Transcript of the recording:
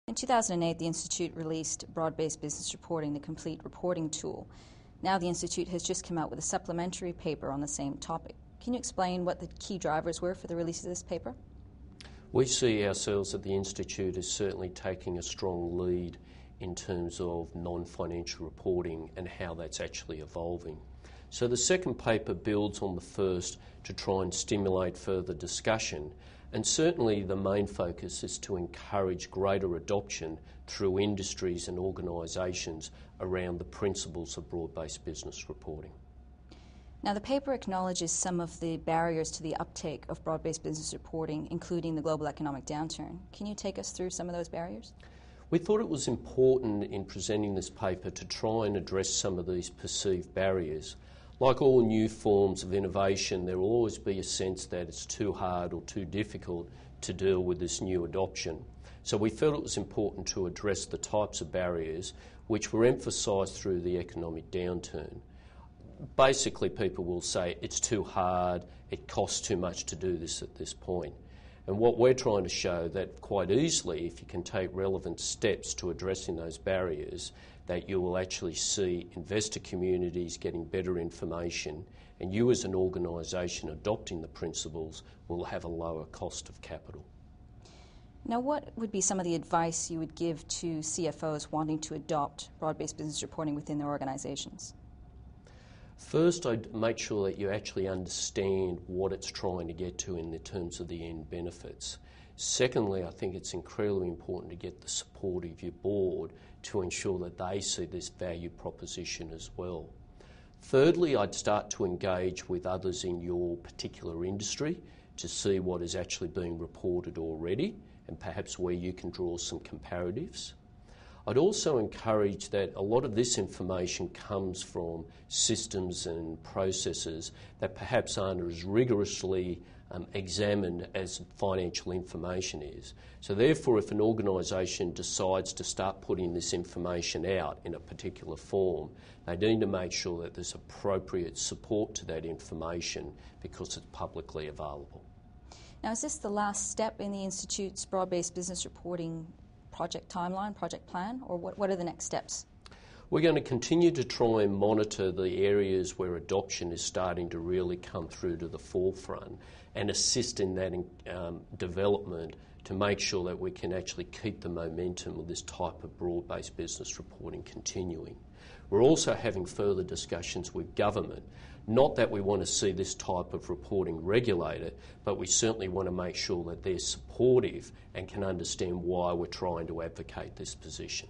In 2008, the Institute released Broad-Based Business Reporting, the complete reporting tool. Now the Institute has just come out with a supplementary paper on the same topic. Can you explain what the key drivers were for the release of this paper? We see ourselves at the Institute as certainly taking a strong lead in terms of non-financial reporting and how that's actually evolving. So the second paper builds on the first to try and stimulate further discussion, and certainly the main focus is to encourage greater adoption through industries and organisations around the principles of broad-based business reporting. Now, the paper acknowledges some of the barriers to the uptake of broad-based business reporting, including the global economic downturn. Can you take us through some of those barriers? We thought it was important in presenting this paper to try and address some of these perceived barriers. Like all new forms of innovation, there will always be a sense that it's too hard or too difficult to deal with this new adoption. So we felt it was important to address the types of barriers which were emphasised through the economic downturn. Basically, people will say it's too hard, it costs too much to do this at this point. And what we're trying to show that quite easily, if you can take relevant steps to addressing those barriers, that you will actually see investor communities getting better information, and you as an organisation adopting the principles will have a lower cost of capital. Now, what would be some of the advice you would give to CFOs wanting to adopt broad-based business reporting within their organisations? First, I'd make sure that you actually understand what it's trying to get to in the terms of the end benefits. Secondly, I think it's incredibly important to get the support of your board to ensure that they see this value proposition as well. Thirdly, I'd start to engage with others in your particular industry to see what is actually being reported already and perhaps where you can draw some comparatives. I'd also encourage that a lot of this information comes from systems and processes that perhaps aren't as rigorously examined as financial information is. So therefore, if an organisation decides to start putting this information out in a particular form, they need to make sure that there's appropriate support to that information because it's publicly available. Now, is this the last step in the Institute's broad-based business reporting project timeline, project plan, or what are the next steps? We're going to continue to try and monitor the areas where adoption is starting to really come through to the forefront and assist in that development to make sure that we can actually keep the momentum of this type of broad-based business reporting continuing. We're also having further discussions with government. Not that we want to see this type of reporting regulated, but we certainly want to make sure that they're supportive and can understand why we're trying to advocate this position.